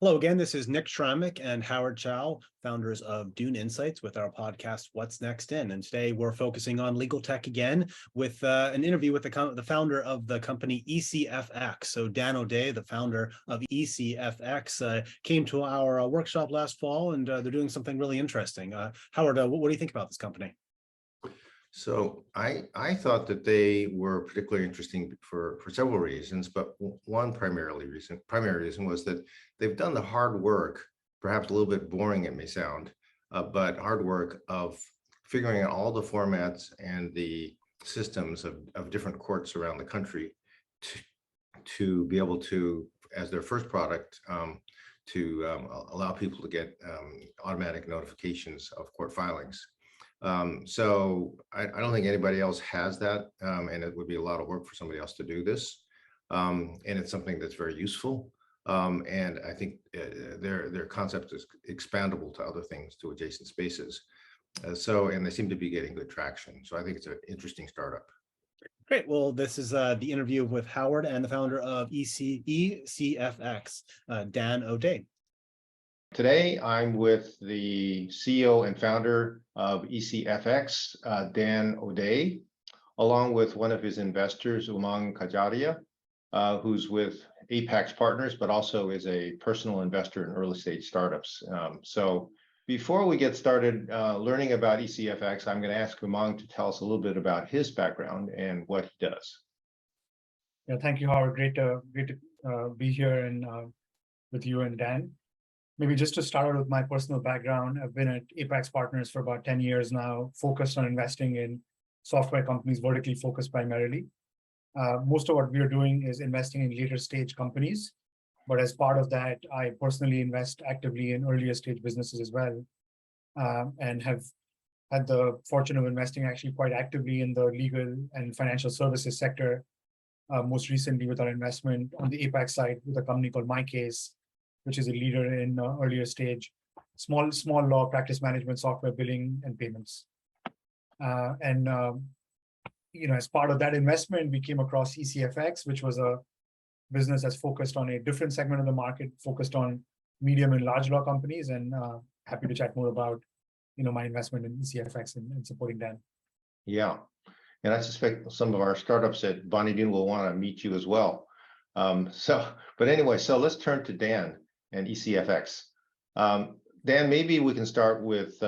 Hello again, this is Nick Schrammick and Howard Chao, founders of Doon Insights, with our podcast, What's Next In? And today we're focusing on legal tech again with an interview with the founder of the company ECFX. So Dan O'Day, the founder of ECFX, came to our workshop last fall, and they're doing something really interesting. Howard, what do you think about this company? So I thought that they were particularly interesting for several reasons, but one primary reason was that they've done the hard work, perhaps a little bit boring it may sound, but hard work of figuring out all the formats and the systems of different courts around the country to be able to, as their first product, to allow people to get automatic notifications of court filings. So I don't think anybody else has that, and it would be a lot of work for somebody else to do this. And it's something that's very useful. And I think their concept is expandable to other things, to adjacent spaces. And they seem to be getting good traction. So I think it's an interesting startup. Great. Well, this is the interview with Howard and the founder of ECFX, Dan O'Day. Today, I'm with the CEO and founder of ECFX, Dan O'Day, along with one of his investors, Umang Kajaria, who's with Apex Partners, but also is a personal investor in early stage startups. So before we get started learning about ECFX, I'm going to ask Umang to tell us a little bit about his background and what he does. Yeah, thank you, Howard. Great to be here and with you and Dan. Maybe just to start out with my personal background, I've been at Apex Partners for about 10 years now, focused on investing in software companies, vertically focused primarily. Most of what we are doing is investing in later stage companies. But as part of that, I personally invest actively in earlier stage businesses as well, and have had the fortune of investing actually quite actively in the legal and financial services sector, most recently with our investment on the Apex side with a company called MyCase, which is a leader in earlier stage small law practice management software, billing and payments. As part of that investment, we came across ECFX, which was a business that's focused on a different segment of the market, focused on medium and large law companies, and happy to chat more about my investment in ECFX and supporting Dan. Yeah, and I suspect some of our startups at Bonnie Doon will want to meet you as well. But anyway, so let's turn to Dan and ECFX. Dan, maybe we can start with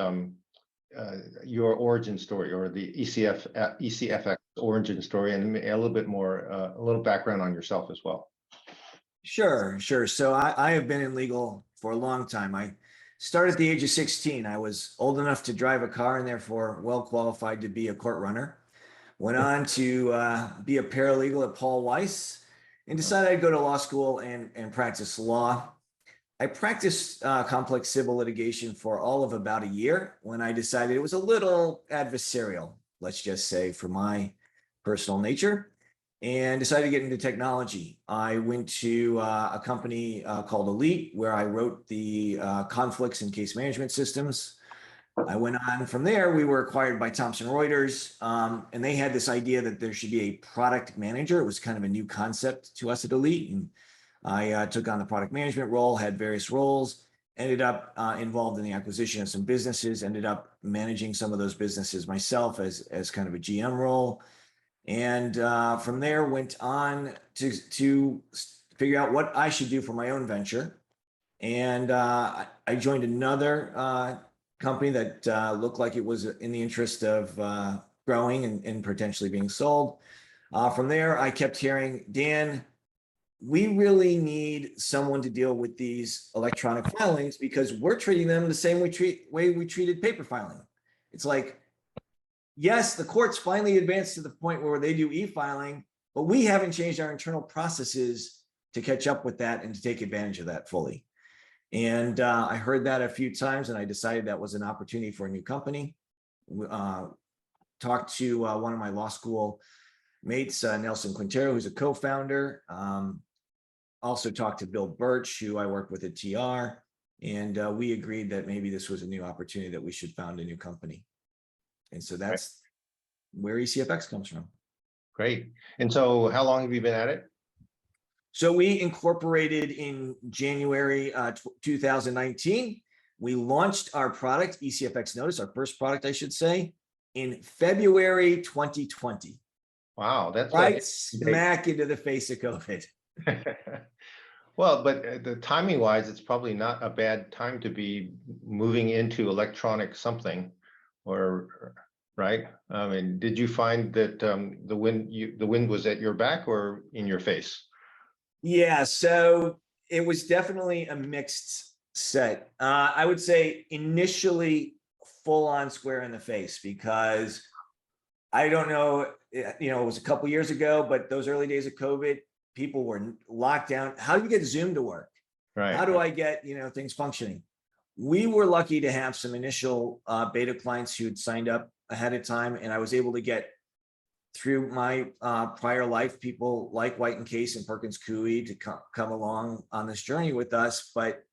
your origin story, or the ECFX origin story, and a little bit more, a little background on yourself as well. Sure. So I have been in legal for a long time. I started at the age of 16. I was old enough to drive a car and therefore well qualified to be a court runner. Went on to be a paralegal at Paul Weiss and decided I'd go to law school and practice law. I practiced complex civil litigation for all of about a year when I decided it was a little adversarial, let's just say, for my personal nature, and decided to get into technology. I went to a company called Elite, where I wrote the conflicts and case management systems. I went on from there. We were acquired by Thomson Reuters, and they had this idea that there should be a product manager. It was kind of a new concept to us at Elite, and I took on the product management role, had various roles, ended up involved in the acquisition of some businesses, ended up managing some of those businesses myself as kind of a GM role. And from there went on to figure out what I should do for my own venture. And I joined another company that looked like it was in the interest of growing and potentially being sold. From there, I kept hearing, Dan, we really need someone to deal with these electronic filings because we're treating them the same way we treated paper filing. It's like, yes, the courts finally advanced to the point where they do e-filing, but we haven't changed our internal processes to catch up with that and to take advantage of that fully. And I heard that a few times, and I decided that was an opportunity for a new company. Talked to one of my law school mates, Nelson Quintero, who's a co-founder. Also talked to Bill Birch, who I work with at TR, and we agreed that maybe this was a new opportunity that we should found a new company. And so that's where ECFX comes from. Great. And so how long have you been at it? So we incorporated in January 2019. We launched our product, ECFX Notice, our first product, I should say, in February 2020. Wow, that's Right smack into the face of COVID. Well, but the timing wise, it's probably not a bad time to be moving into electronic something, or right? I mean, did you find that the wind was at your back or in your face? Yeah, so it was definitely a mixed set. I would say initially full on square in the face, because I don't know, it was a couple years ago, but those early days of COVID, people were locked down. How do you get Zoom to work? Right. How do I get, things functioning? We were lucky to have some initial beta clients who had signed up ahead of time, and I was able to get through my prior life people like White and Case and Perkins Coie to come along on this journey with us. But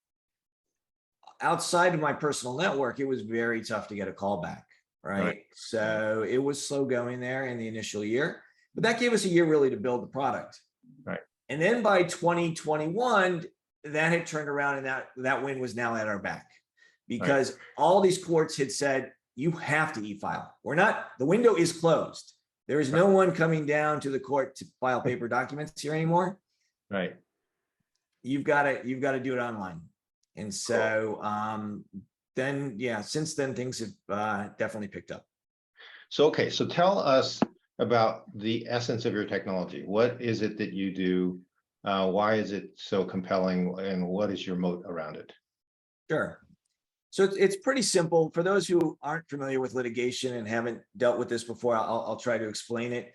outside of my personal network, it was very tough to get a call back, right? So it was slow going there in the initial year, but that gave us a year really to build the product. Right. And then by 2021, that had turned around, and that wind was now at our back, because all these courts had said, you have to e-file. The window is closed. There is no one coming down to the court to file paper documents here anymore. Right. You've got to do it online. And so then, since then things have definitely picked up. So, okay. So tell us about the essence of your technology. What is it that you do? Why is it so compelling, and what is your moat around it? Sure. So it's pretty simple. For those who aren't familiar with litigation and haven't dealt with this before, I'll try to explain it.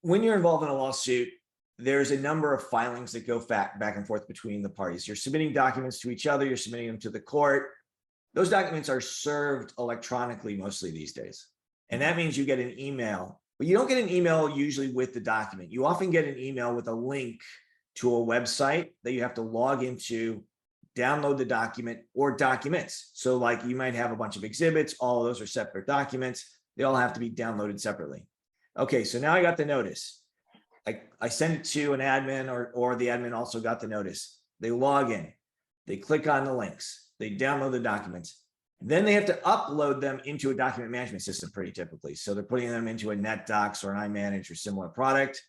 When you're involved in a lawsuit, there's a number of filings that go back and forth between the parties. You're submitting documents to each other. You're submitting them to the court. Those documents are served electronically mostly these days. And that means you get an email, but you don't get an email usually with the document. You often get an email with a link to a website that you have to log into, download the document or documents. So like you might have a bunch of exhibits, all of those are separate documents. They all have to be downloaded separately. Okay, so now I got the notice. I send it to an admin, or the admin also got the notice. They log in, they click on the links, they download the documents. Then they have to upload them into a document management system pretty typically. So they're putting them into a NetDocs or an iManage or similar product.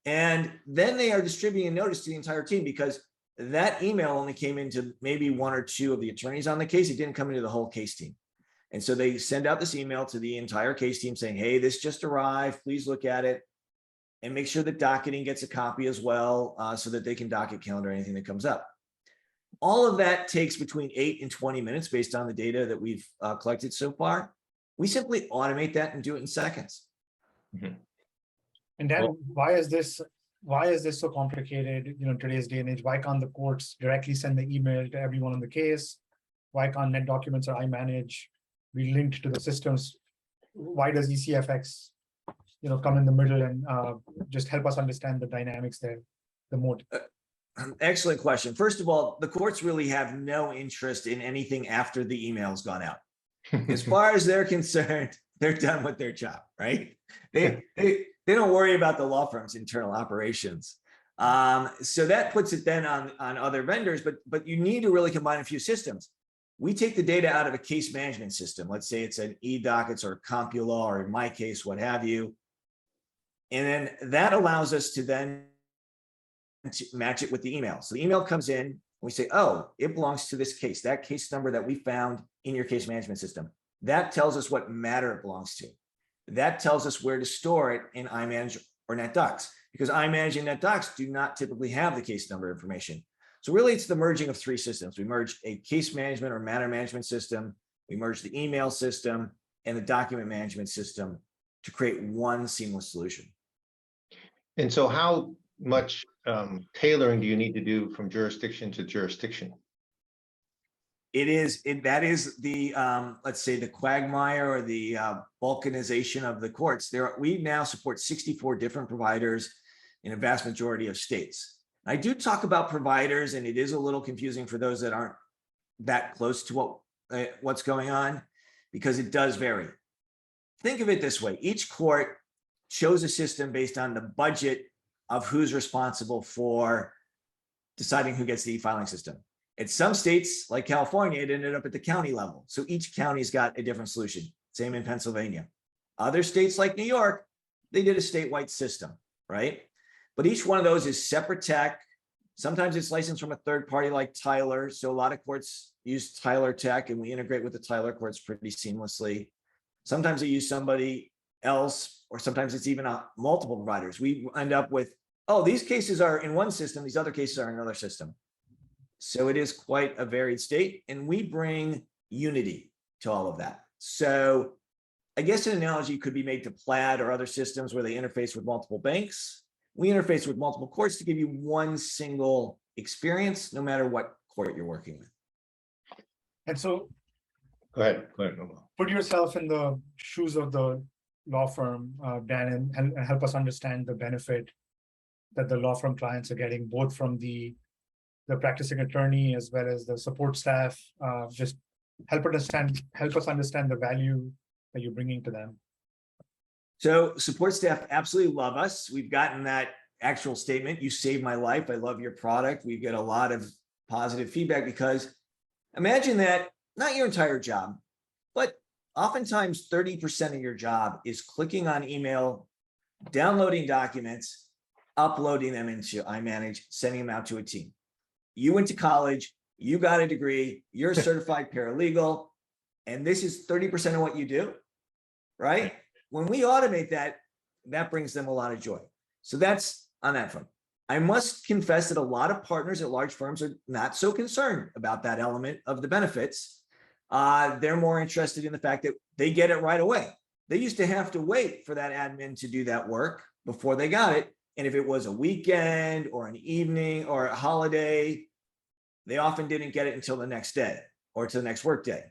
And then they are distributing a notice to the entire team, because that email only came into maybe one or two of the attorneys on the case. It didn't come into the whole case team. And so they send out this email to the entire case team saying, hey, this just arrived. Please look at it and make sure that docketing gets a copy as well, so that they can docket calendar anything that comes up. All of that takes between 8 and 20 minutes based on the data that we've collected so far. We simply automate that and do it in seconds. Mm-hmm. And Dan, why is this so complicated, in today's day and age? Why can't the courts directly send the email to everyone in the case? Why can't Net Documents or iManage be linked to the systems? Why does ECFX, come in the middle and just help us understand the dynamics there, the moat? Excellent question. First of all, the courts really have no interest in anything after the email's gone out. As far as they're concerned, they're done with their job, right? They don't worry about the law firm's internal operations. So that puts it then on other vendors, but you need to really combine a few systems. We take the data out of a case management system. Let's say it's an eDockets or CompuLaw, or in my case, what have you. And then that allows us to then match it with the email. So the email comes in, and we say, oh, it belongs to this case, that case number that we found in your case management system. That tells us what matter it belongs to. That tells us where to store it in iManage or NetDocs, because iManage and NetDocs do not typically have the case number information. So really it's the merging of three systems. We merged a case management or matter management system, we merged the email system and the document management system to create one seamless solution. And so how much tailoring do you need to do from jurisdiction to jurisdiction? That is the let's say the quagmire or the balkanization of the courts. We now support 64 different providers in a vast majority of states. I do talk about providers, and it is a little confusing for those that aren't that close to what's going on, because it does vary. Think of it this way: each court chose a system based on the budget of who's responsible for deciding who gets the e-filing system. In some states, like California, it ended up at the county level. So each county's got a different solution. Same in Pennsylvania. Other states like New York, they did a statewide system, right? But each one of those is separate tech. Sometimes it's licensed from a third party like Tyler. So a lot of courts use Tyler tech, and we integrate with the Tyler courts pretty seamlessly. Sometimes they use somebody else, or sometimes it's even multiple providers. We end up with, oh, these cases are in one system, these other cases are in another system. So it is quite a varied state, and we bring unity to all of that. So I guess an analogy could be made to Plaid or other systems where they interface with multiple banks. We interface with multiple courts to give you one single experience, no matter what court you're working with. And so Go ahead. Umang. put yourself in the shoes of the law firm, Dan, and help us understand the benefit that the law firm clients are getting, both from the practicing attorney as well as the support staff. Just help us understand the value that you're bringing to them. So support staff absolutely love us. We've gotten that actual statement, "You saved my life. I love your product." We get a lot of positive feedback because imagine that not your entire job, but oftentimes 30% of your job is clicking on email, downloading documents, uploading them into iManage, sending them out to a team. You went to college, you got a degree, you're a certified paralegal, and this is 30% of what you do, right? When we automate that, that brings them a lot of joy. So that's on that front. I must confess that a lot of partners at large firms are not so concerned about that element of the benefits. They're more interested in the fact that they get it right away. They used to have to wait for that admin to do that work before they got it. And if it was a weekend or an evening or a holiday, they often didn't get it until the next day or to the next work day.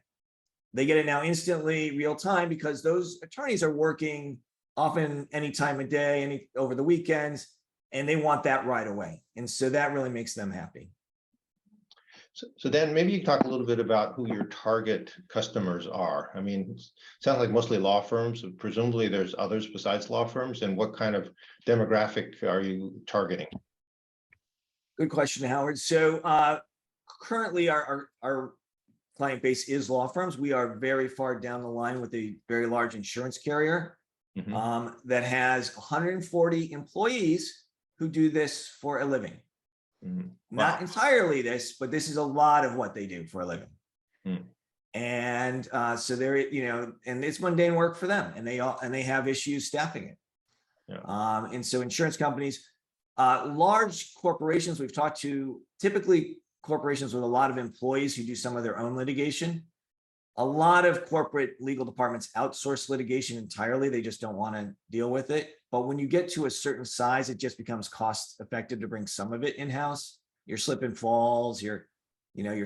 They get it now instantly, real time, because those attorneys are working often any time of day, over the weekends, and they want that right away. And so that really makes them happy. So Dan, maybe you can talk a little bit about who your target customers are. I mean, it sounds like mostly law firms. Presumably there's others besides law firms. And what kind of demographic are you targeting? Good question, Howard. So currently our client base is law firms. We are very far down the line with a very large insurance carrier that has 140 employees who do this for a living. Not entirely this, but this is a lot of what they do for a living. And so they're, and it's mundane work for them, and they have issues staffing it. And so insurance companies, large corporations, we've talked to, typically corporations with a lot of employees who do some of their own litigation. A lot of corporate legal departments outsource litigation entirely. They just don't want to deal with it. But when you get to a certain size, it just becomes cost effective to bring some of it in-house. Your slip and falls, your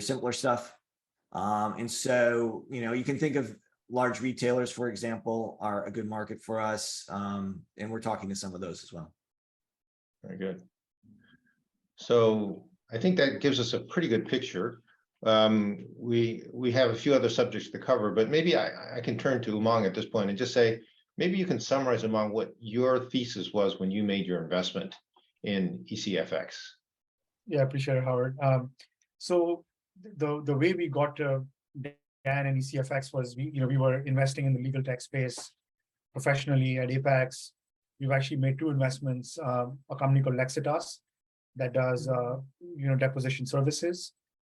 simpler stuff. And so, you can think of large retailers, for example, are a good market for us. And we're talking to some of those as well. Very good. So I think that gives us a pretty good picture. We have a few other subjects to cover, but maybe I can turn to Umang at this point and just say, maybe you can summarize, Umang, what your thesis was when you made your investment in ECFX. Yeah, I appreciate it, Howard. So the way we got to Dan and ECFX was we were investing in the legal tech space professionally at Apex. We've actually made two investments, a company called Lexitas that does deposition services,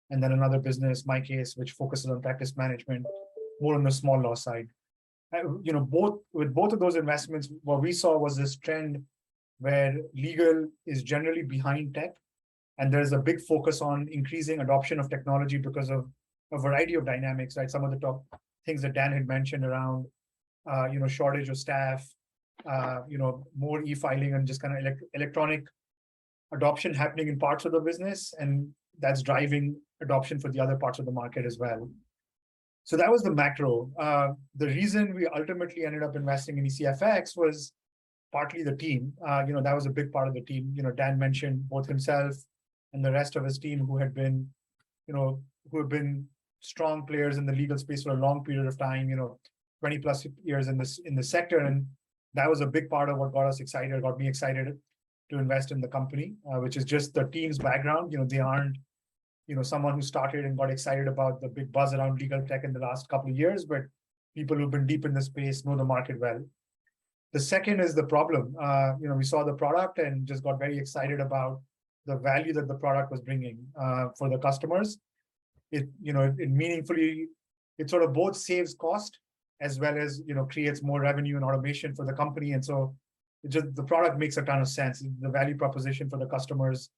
and then another business, My Case, which focuses on practice management, more on the small law side. Both of those investments, what we saw was this trend where legal is generally behind tech, and there's a big focus on increasing adoption of technology because of a variety of dynamics, right? Some of the top things that Dan had mentioned around, shortage of staff, more e-filing and just kind of electronic adoption happening in parts of the business, and that's driving adoption for the other parts of the market as well. So that was the macro. The reason we ultimately ended up investing in ECFX was partly the team. That was a big part of the team. Dan mentioned both himself and the rest of his team who have been strong players in the legal space for a long period of time, 20 plus years in the sector. And that was a big part of what got me excited. to invest in the company, which is just the team's background. They aren't, someone who started and got excited about the big buzz around legal tech in the last couple of years, but people who've been deep in the space, know the market well. The second is the problem. We saw the product and just got very excited about the value that the product was bringing for the customers. It meaningfully, it sort of both saves cost as well as, creates more revenue and automation for the company. And so the product makes a ton of sense. The value proposition for the customers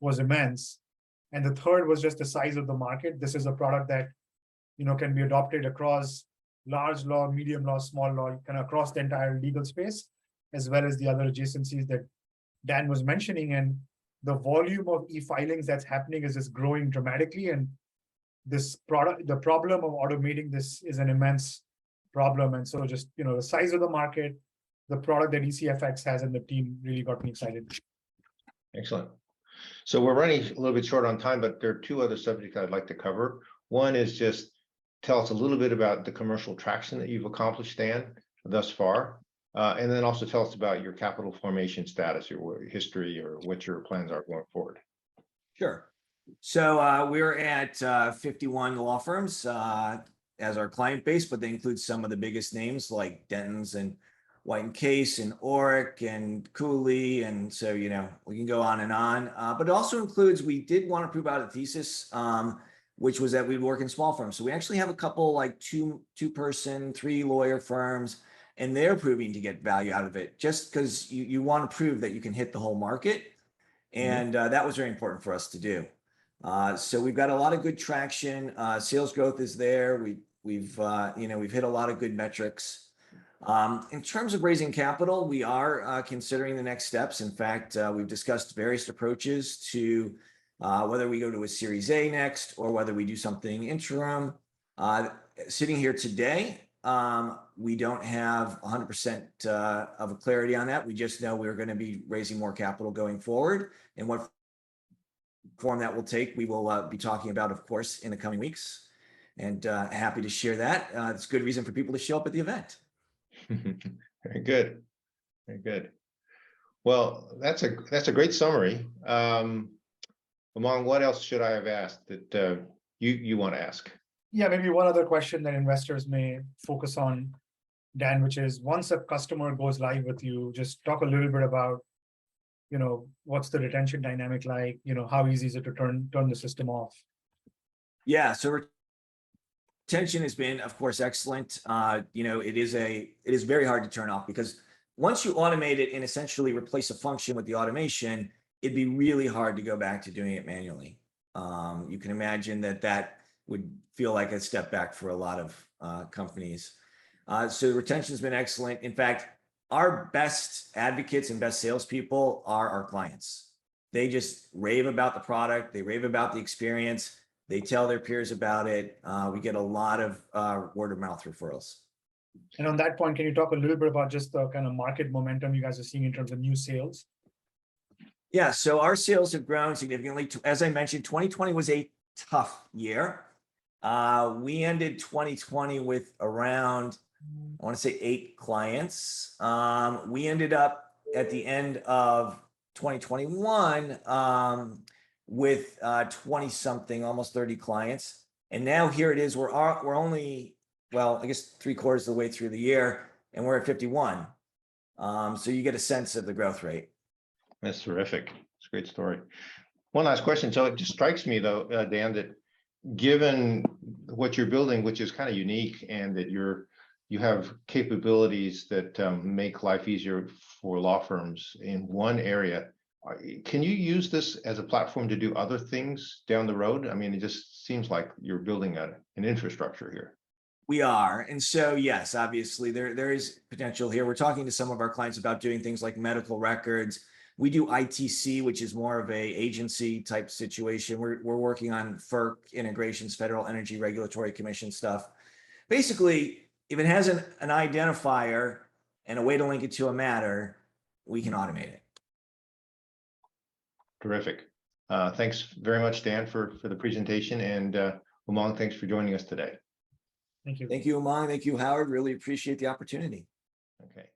was immense. And the third was just the size of the market. This is a product that, can be adopted across large law, medium law, small law, kind of across the entire legal space, as well as the other adjacencies that Dan was mentioning. And the volume of e-filings that's happening is just growing dramatically. And this product, the problem of automating this is an immense problem. And so just, the size of the market, the product that ECFX has, and the team really got me excited. Excellent. So we're running a little bit short on time, but there are two other subjects I'd like to cover. One is just tell us a little bit about the commercial traction that you've accomplished, Dan, thus far. And then also tell us about your capital formation status, your history, or what your plans are going forward. Sure. So we're at 51 law firms as our client base, but they include some of the biggest names like Dentons and White & Case and Oric and Cooley. And so, we can go on and on. But it also includes, we did want to prove out a thesis, which was that we'd work in small firms. So we actually have a couple like two-person, 3-lawyer firms, and they're proving to get value out of it just because you want to prove that you can hit the whole market. And that was very important for us to do. So we've got a lot of good traction. Sales growth is there. We've hit a lot of good metrics. In terms of raising capital, we are considering the next steps. In fact, we've discussed various approaches to whether we go to a Series A next or whether we do something interim. Sitting here today, we don't have 100% of a clarity on that. We just know we're going to be raising more capital going forward, and what form that will take, we will be talking about, of course, in the coming weeks. And happy to share that. It's a good reason for people to show up at the event. Very good. Very good. Well, that's a great summary. Umang, what else should I have asked that you want to ask? Yeah, maybe one other question that investors may focus on, Dan, which is once a customer goes live with you, just talk a little bit about, what's the retention dynamic like? How easy is it to turn the system off? Yeah, so retention has been, of course, excellent. It is very hard to turn off because once you automate it and essentially replace a function with the automation, it'd be really hard to go back to doing it manually. You can imagine that would feel like a step back for a lot of companies. So retention has been excellent. In fact, our best advocates and best salespeople are our clients. They just rave about the product. They rave about the experience. They tell their peers about it. We get a lot of word of mouth referrals. And on that point, can you talk a little bit about just the kind of market momentum you guys are seeing in terms of new sales? Yeah, so our sales have grown significantly. As I mentioned, 2020 was a tough year. We ended 2020 with around, I want to say 8 clients. We ended up at the end of 2021 with 20 something, almost 30 clients. And now here it is, we're only, well, I guess 3/4 of the way through the year, and we're at 51. So you get a sense of the growth rate. That's terrific. It's a great story. One last question. So it just strikes me though, Dan, that given what you're building, which is kind of unique, and that you have capabilities that make life easier for law firms in one area, can you use this as a platform to do other things down the road? I mean, it just seems like you're building an infrastructure here. We are. And so, yes, obviously there is potential here. We're talking to some of our clients about doing things like medical records. We do ITC, which is more of a agency type situation. We're working on FERC integrations, Federal Energy Regulatory Commission stuff. Basically, if it has an identifier and a way to link it to a matter, we can automate it. Terrific. Thanks very much, Dan, for the presentation. And Umang, thanks for joining us today. Thank you. Thank you, Umang. Thank you, Howard. Really appreciate the opportunity. Okay.